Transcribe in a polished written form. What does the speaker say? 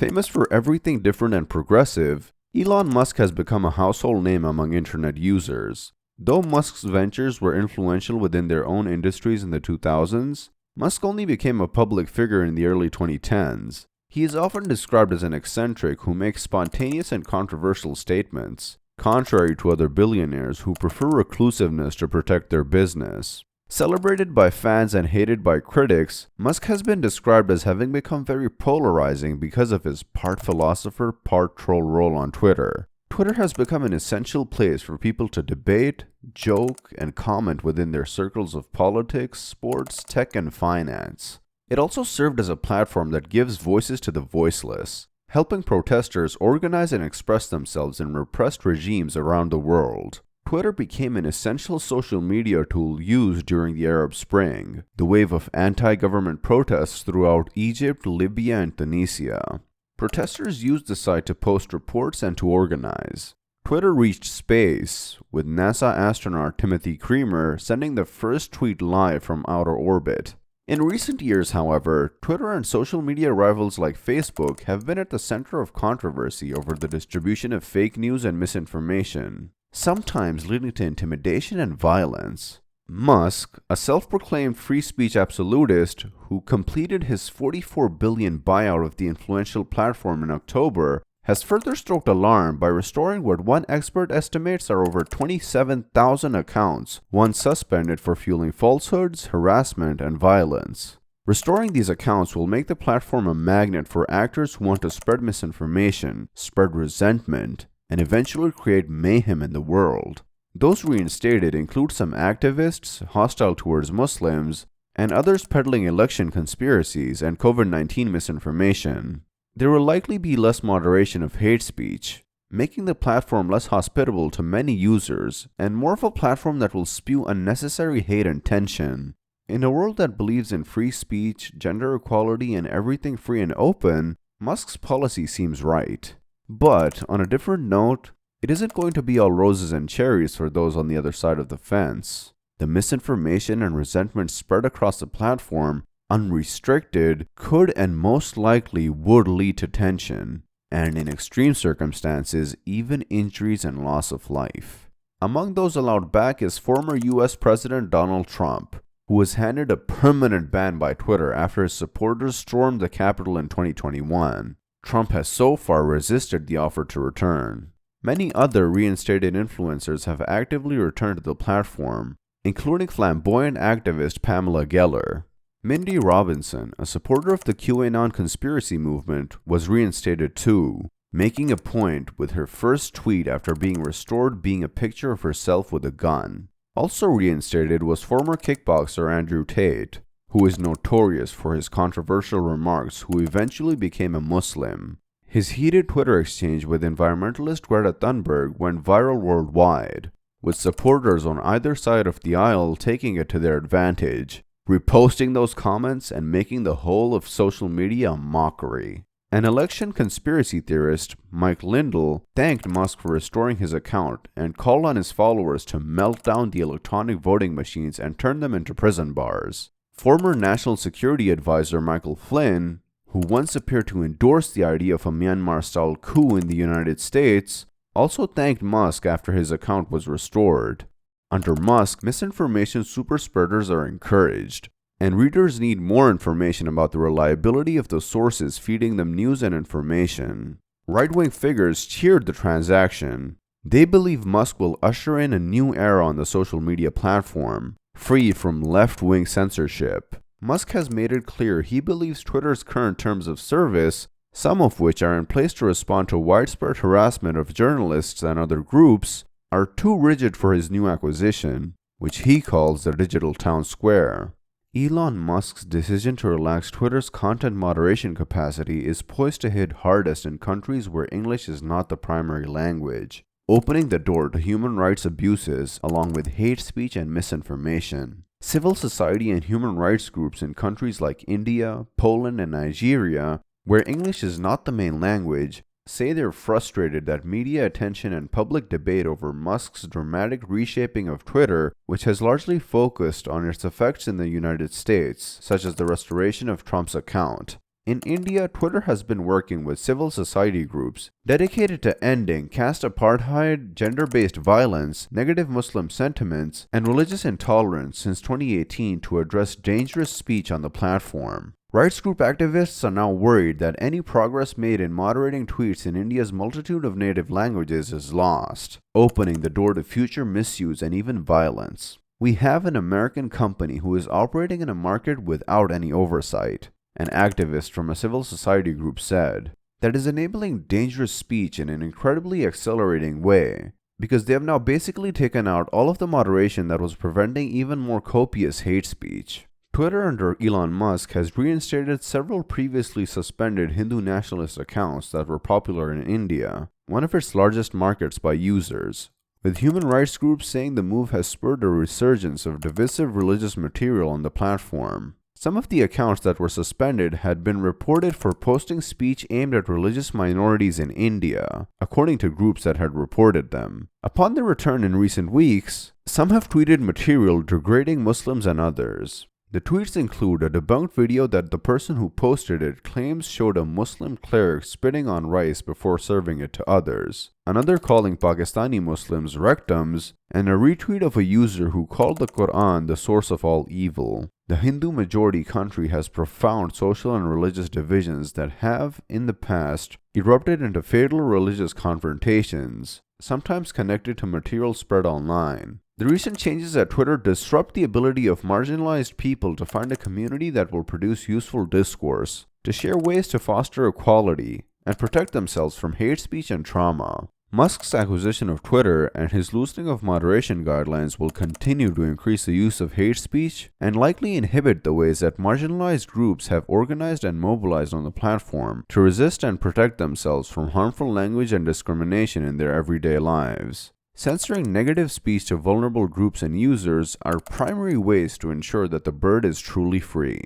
Famous for everything different and progressive, Elon Musk has become a household name among internet users. Though Musk's ventures were influential within their own industries in the 2000s, Musk only became a public figure in the early 2010s. He is often described as an eccentric who makes spontaneous and controversial statements, contrary to other billionaires who prefer reclusiveness to protect their business. Celebrated by fans and hated by critics, Musk has been described as having become very polarizing because of his part philosopher, part troll role on Twitter. Twitter has become an essential place for people to debate, joke, and comment within their circles of politics, sports, tech, and finance. It also served as a platform that gives voices to the voiceless, helping protesters organize and express themselves in repressed regimes around the world. Twitter became an essential social media tool used during the Arab Spring, the wave of anti-government protests throughout Egypt, Libya, and Tunisia. Protesters used the site to post reports and to organize. Twitter reached space, with NASA astronaut Timothy Creamer sending the first tweet live from outer orbit. In recent years, however, Twitter and social media rivals like Facebook have been at the center of controversy over the distribution of fake news and misinformation, sometimes leading to intimidation and violence. Musk, a self-proclaimed free speech absolutist who completed his $44 billion buyout of the influential platform in October, has further stroked alarm by restoring what one expert estimates are over 27,000 accounts once suspended for fueling falsehoods, harassment, and violence. Restoring these accounts will make the platform a magnet for actors who want to spread misinformation, spread resentment, and eventually create mayhem in the world. Those reinstated include some activists hostile towards Muslims and others peddling election conspiracies and COVID-19 misinformation. There will likely be less moderation of hate speech, making the platform less hospitable to many users and more of a platform that will spew unnecessary hate and tension. In a world that believes in free speech, gender equality, and everything free and open, Musk's policy seems right. But, on a different note, it isn't going to be all roses and cherries for those on the other side of the fence. The misinformation and resentment spread across the platform, unrestricted, could and most likely would lead to tension, and in extreme circumstances, even injuries and loss of life. Among those allowed back is former US President Donald Trump, who was handed a permanent ban by Twitter after his supporters stormed the Capitol in 2021. Trump has so far resisted the offer to return. Many other reinstated influencers have actively returned to the platform, including flamboyant activist Pamela Geller. Mindy Robinson, a supporter of the QAnon conspiracy movement, was reinstated too, making a point with her first tweet after being restored being a picture of herself with a gun. Also reinstated was former kickboxer Andrew Tate, who is notorious for his controversial remarks, who eventually became a Muslim. His heated Twitter exchange with environmentalist Greta Thunberg went viral worldwide, with supporters on either side of the aisle taking it to their advantage, reposting those comments and making the whole of social media a mockery. An election conspiracy theorist, Mike Lindell, thanked Musk for restoring his account and called on his followers to melt down the electronic voting machines and turn them into prison bars. Former National Security Advisor Michael Flynn, who once appeared to endorse the idea of a Myanmar-style coup in the United States, also thanked Musk after his account was restored. Under Musk, misinformation superspreaders are encouraged, and readers need more information about the reliability of the sources feeding them news and information. Right-wing figures cheered the transaction. They believe Musk will usher in a new era on the social media platform, free from left-wing censorship. Musk has made it clear he believes Twitter's current terms of service, some of which are in place to respond to widespread harassment of journalists and other groups, are too rigid for his new acquisition, which he calls the digital town square. Elon Musk's decision to relax Twitter's content moderation capacity is poised to hit hardest in countries where English is not the primary language, opening the door to human rights abuses along with hate speech and misinformation. Civil society and human rights groups in countries like India, Poland, and Nigeria, where English is not the main language, say they're frustrated that media attention and public debate over Musk's dramatic reshaping of Twitter, which has largely focused on its effects in the United States, such as the restoration of Trump's account, In India, Twitter has been working with civil society groups dedicated to ending caste apartheid, gender-based violence, negative Muslim sentiments, and religious intolerance since 2018 to address dangerous speech on the platform. Rights group activists are now worried that any progress made in moderating tweets in India's multitude of native languages is lost, opening the door to future misuse and even violence. We have an American company who is operating in a market without any oversight, an activist from a civil society group said, that is enabling dangerous speech in an incredibly accelerating way, because they have now basically taken out all of the moderation that was preventing even more copious hate speech. Twitter under Elon Musk has reinstated several previously suspended Hindu nationalist accounts that were popular in India, one of its largest markets by users, with human rights groups saying the move has spurred a resurgence of divisive religious material on the platform. Some of the accounts that were suspended had been reported for posting speech aimed at religious minorities in India, according to groups that had reported them. Upon their return in recent weeks, some have tweeted material degrading Muslims and others. The tweets include a debunked video that the person who posted it claims showed a Muslim cleric spitting on rice before serving it to others, another calling Pakistani Muslims rectums, and a retweet of a user who called the Quran the source of all evil. The Hindu-majority country has profound social and religious divisions that have, in the past, erupted into fatal religious confrontations, sometimes connected to material spread online. The recent changes at Twitter disrupt the ability of marginalized people to find a community that will produce useful discourse, to share ways to foster equality, and protect themselves from hate speech and trauma. Musk's acquisition of Twitter and his loosening of moderation guidelines will continue to increase the use of hate speech and likely inhibit the ways that marginalized groups have organized and mobilized on the platform to resist and protect themselves from harmful language and discrimination in their everyday lives. Censoring negative speech to vulnerable groups and users are primary ways to ensure that the bird is truly free.